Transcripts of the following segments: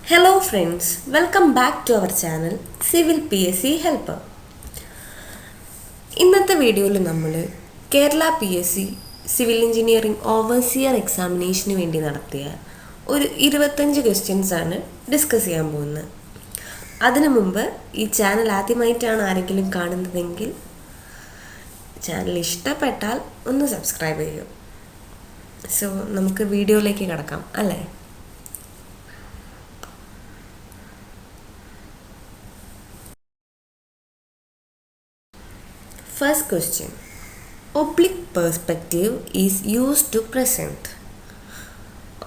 Hello friends, welcome back to our channel Civil PSC Helper. ഇന്നത്തെ വീഡിയോയിൽ നമ്മൾ Kerala PSC civil engineering overseer എക്സാമിനേഷന് വേണ്ടി നടത്തിയ ഒരു 25 ക്വസ്റ്റ്യൻസ് ആണ് ഡിസ്കസ് ചെയ്യാൻ പോകുന്നത്. അതിനു മുമ്പ് ഈ ചാനൽ ആദ്യമായിട്ടാണ് ആരെങ്കിലും കാണുന്നതെങ്കിൽ ചാനൽ ഇഷ്ടപ്പെട്ടാൽ ഒന്ന് സബ്സ്ക്രൈബ് ചെയ്യൂ. സോ നമുക്ക് വീഡിയോയിലേക്ക് കടക്കാം അല്ലേ? First question. Oblique perspective is used to present.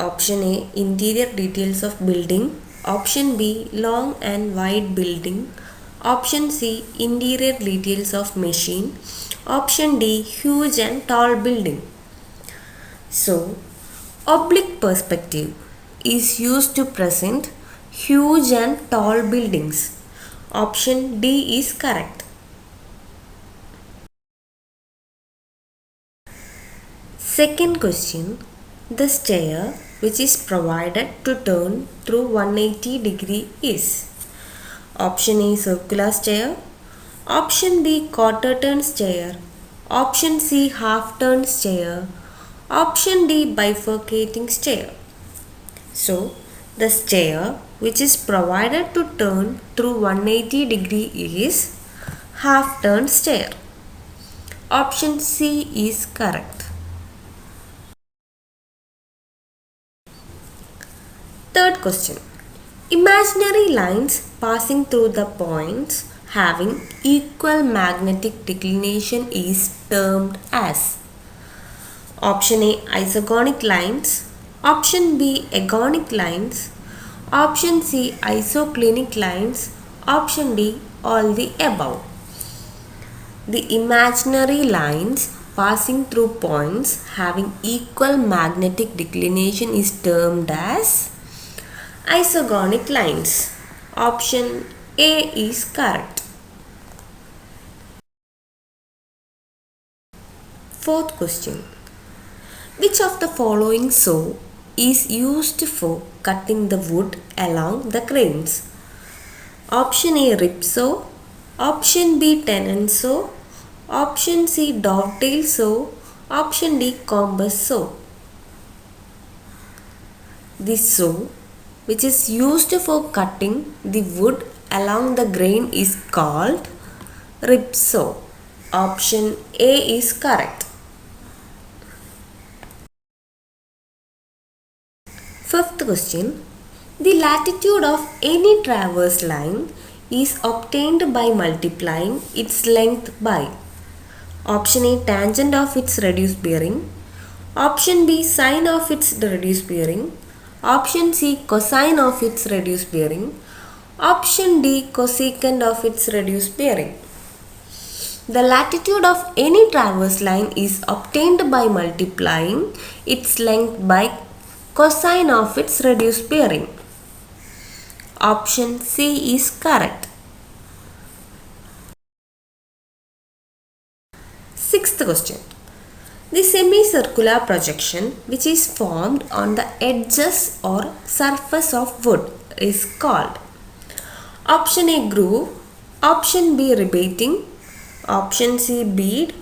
Option A, interior details of building. Option B, long and wide building. Option C, interior details of machine. Option D, huge and tall building. So, oblique perspective is used to present huge and tall buildings. Option D is correct. Second question, the stair which is provided to turn through 180 degree is option A, circular stair, option B, quarter turn stair, option C, half turn stair, option D, bifurcating stair. So the stair which is provided to turn through 180 degree is half turn stair. Option C is correct. Third question. Imaginary lines passing through the points having equal magnetic declination is termed as option A, isogonic lines, option B, agonic lines, option C, isoclinic lines, option D, all the above. The imaginary lines passing through points having equal magnetic declination is termed as isogonic lines. Option A is correct. Fourth question. Which of the following saw is used for cutting the wood along the grains? Option A, rip saw, option B, tenon saw, option C, dovetail saw, option D, compass saw. The saw which is used for cutting the wood along the grain is called rip saw. Option A is correct. Fifth question. The latitude of any transverse line is obtained by multiplying its length by option A, tangent of its reduced bearing, option B, sine of its reduced bearing, option C, cosine of its reduced bearing, option D, cosecant of its reduced bearing. The latitude of any transverse line is obtained by multiplying its length by cosine of its reduced bearing. Option C is correct. Sixth question. The semicircular projection which is formed on the edges or surface of wood is called option A, groove, option B, rebating, option C, bead,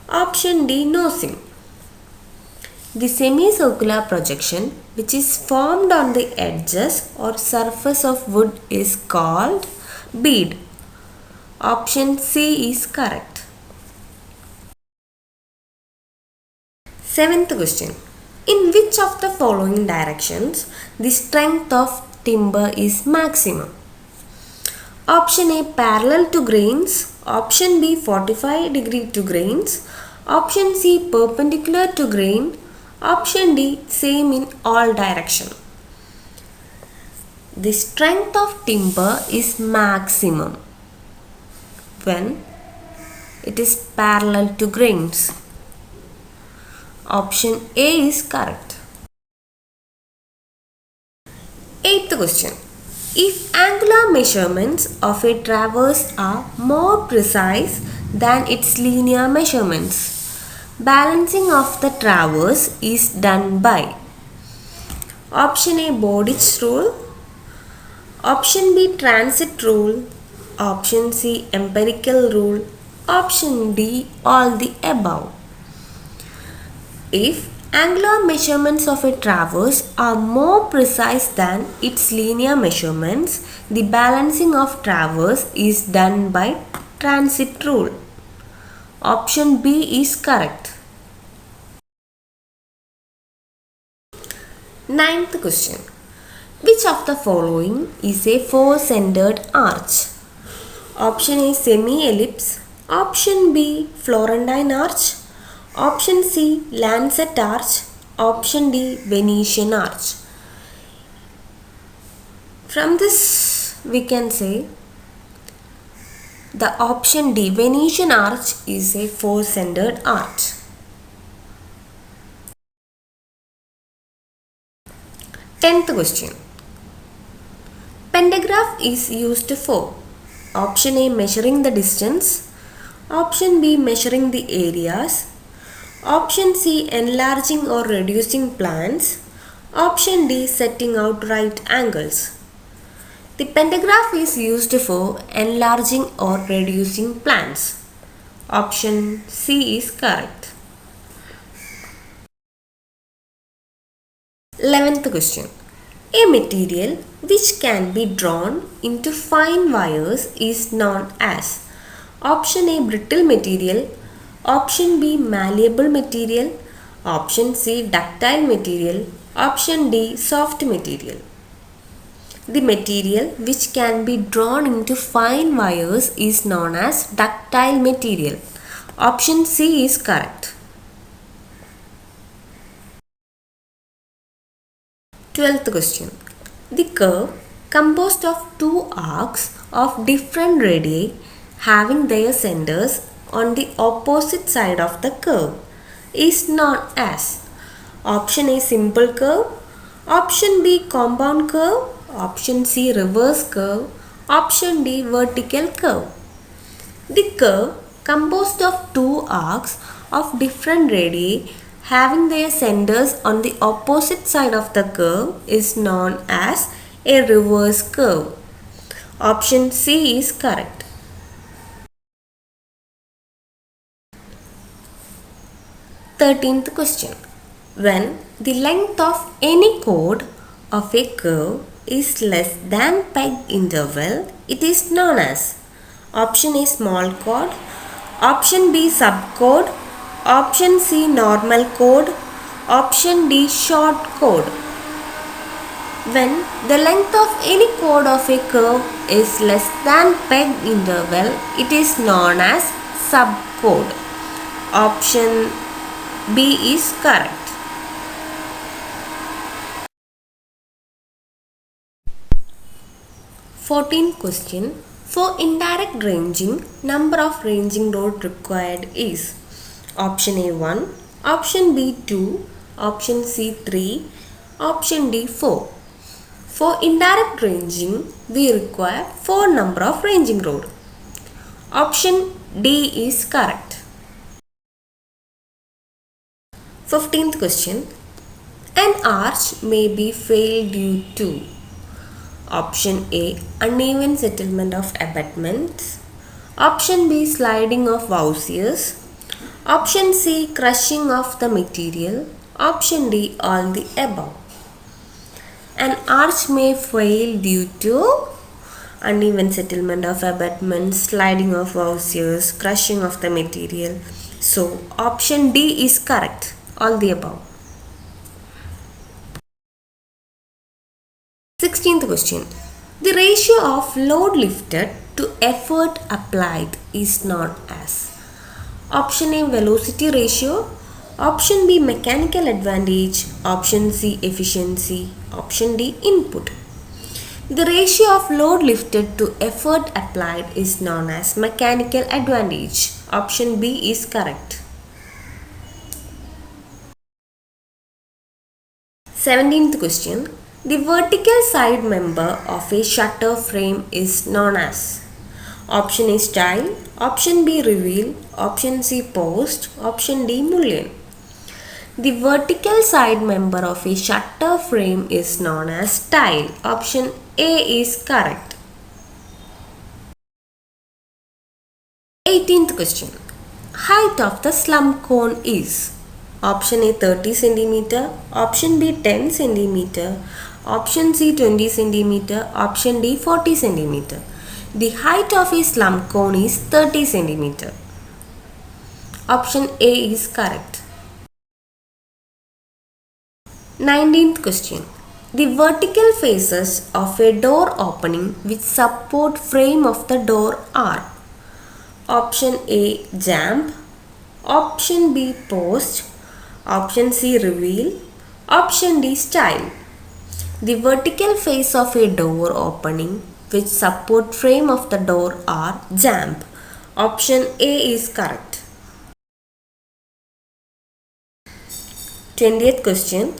option D, nosing. The semicircular projection which is formed on the edges or surface of wood is called bead. Option C is correct. Seventh question. In which of the following directions the strength of timber is maximum? Option A, parallel to grains, option B, 45 degree to grains, option C, perpendicular to grain, option D, same in all direction. The strength of timber is maximum when it is parallel to grains. Option A is correct. Eighth question. If angular measurements of a traverse are more precise than its linear measurements, balancing of the traverse is done by option A, Bowditch rule, Option B, transit rule. Option C, empirical rule. Option D, all the above. If angular measurements of a traverse are more precise than its linear measurements, the balancing of traverse is done by transit rule. Option B is correct. Ninth question. Which of the following is a four-centered arch? Option A, semi-ellipse. Option B, Florentine arch. Option C, lancet arch. Option D, Venetian arch. From this we can say the option D, Venetian arch, is a four-centered arch. Tenth question. Pentagraph is used for option A, measuring the distance. Option B, measuring the areas. Option C, enlarging or reducing plans. Option D, setting out right angles. The pentagraph is used for enlarging or reducing plans. Option C is correct. 11th question. A material which can be drawn into fine wires is known as option A, brittle material. Option B, malleable material. Option C, ductile material. Option D, soft material. The material which can be drawn into fine wires is known as ductile material. Option C is correct. 12th question. The curve composed of two arcs of different radii having their centers on the opposite side of the curve is known as option A, simple curve. Option B, compound curve. Option C, reverse curve. Option D, vertical curve. The curve composed of two arcs of different radii having their centers on the opposite side of the curve is known as a reverse curve. Option C is correct. 13th question. When the length of any chord of a curve is less than peg interval, it is known as option A, small chord. Option B, subchord. Option C, normal chord. Option D, short chord. When the length of any chord of a curve is less than peg interval, it is known as subchord. Option B is correct. 14th question. For indirect ranging, number of ranging rod required is option A 1, option B 2, option C 3, option D 4. For indirect ranging, we require 4 number of ranging rod. Option D is correct. 15th question. An arch may be failed due to option A, uneven settlement of abutments. Option B, sliding of vouziers. Option C, crushing of the material. Option D, all the above. An arch may fail due to uneven settlement of abutments, sliding of vouziers, crushing of the material. So, option D is correct. All the above. 16th question. The ratio of load lifted to effort applied is known as option A, velocity ratio. Option B, mechanical advantage. Option C, efficiency. Option D, input. The ratio of load lifted to effort applied is known as mechanical advantage. Option B is correct. 17th question. The vertical side member of a shutter frame is known as option A, stile. Option B, reveal. Option C, post. Option D, mullion. The vertical side member of a shutter frame is known as stile. Option A is correct. 18th question. Height of the slum cone is option A 30 cm, option B 10 cm, option C 20 cm, option D 40 cm. The height of a slum cone is 30 cm. Option A is correct. 19th question. The vertical faces of a door opening which support frame of the door are option A jamb, option B post, option C reveal, option D style. The vertical face of a door opening which support frame of the door are jamb. Option A is correct. 20th question.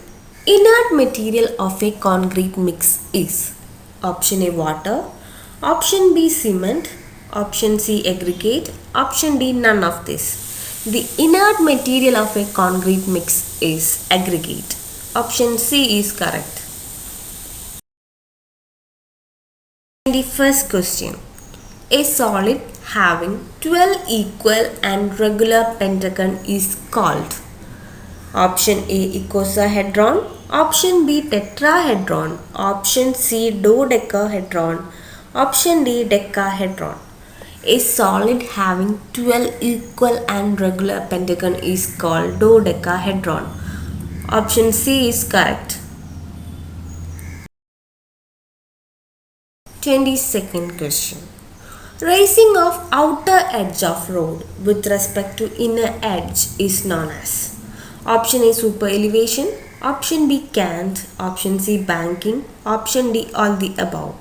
Inert material of a concrete mix is option A water, option B cement, option C aggregate, option D none of this. The inert material of a concrete mix is aggregate. Option C is correct. 21st question. A solid having 12 equal and regular pentagon is called option A icosahedron, option B tetrahedron, option C dodecahedron, option D decahedron. A solid having 12 equal and regular pentagon is called dodecahedron. Option C is correct. 22nd question. Raising of outer edge of road with respect to inner edge is known as option A super elevation, option B cant, option C banking, option D all the above.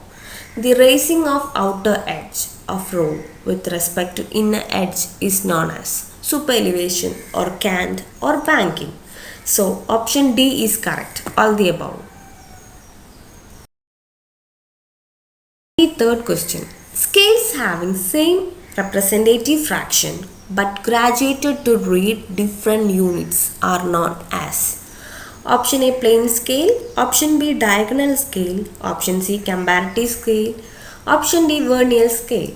The raising of outer edge of road with respect to inner edge is known as super elevation or cant or banking. So option D is correct, all the above. 3rd question. Scales having same representative fraction but graduated to read different units are known as option A plane scale, option B diagonal scale, option C comparative scale, option D vernal scale.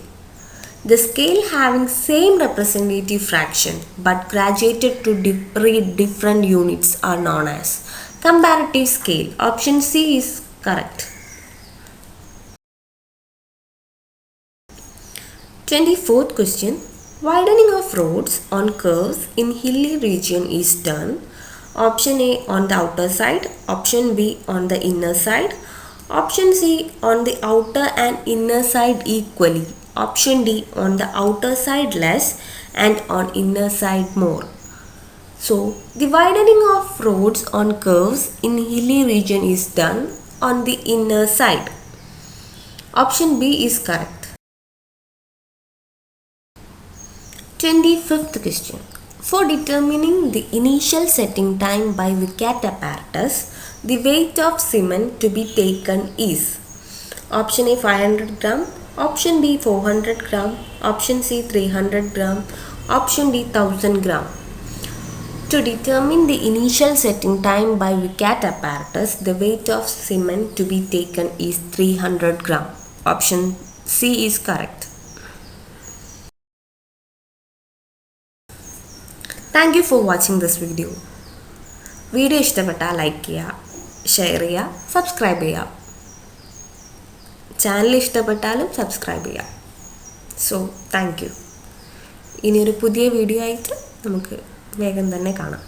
The scale having same representative fraction but graduated to read different units are known as comparative scale. Option C is correct. 24th question. Widening of roads on curves in hilly region is done option A on the outer side, option B on the inner side, option C on the outer and inner side equally, option D on the outer side less and on inner side more. So the widening of roads on curves in hilly region is done on the inner side. Option B is correct. 25th question. For determining the initial setting time by Vicat apparatus, the weight of cement to be taken is option A 500 gram, option B 400 gram, option C 300 gram, option D 1000 gram. To determine the initial setting time by Vicat apparatus, the weight of cement to be taken is 300 gram. Option C is correct. Thank you for watching this video. Video ഇഷ്ടപ്പെട്ടാൽ like ചെയ്യുക, share ചെയ്യുക, subscribe ചെയ്യുക. Channel ഇഷ്ടപ്പെട്ടാലും subscribe ചെയ്യുക. So thank you. ഇനിയൊരു പുതിയ video ആയിട്ട് നമുക്ക് വേഗം തന്നെ കാണാം.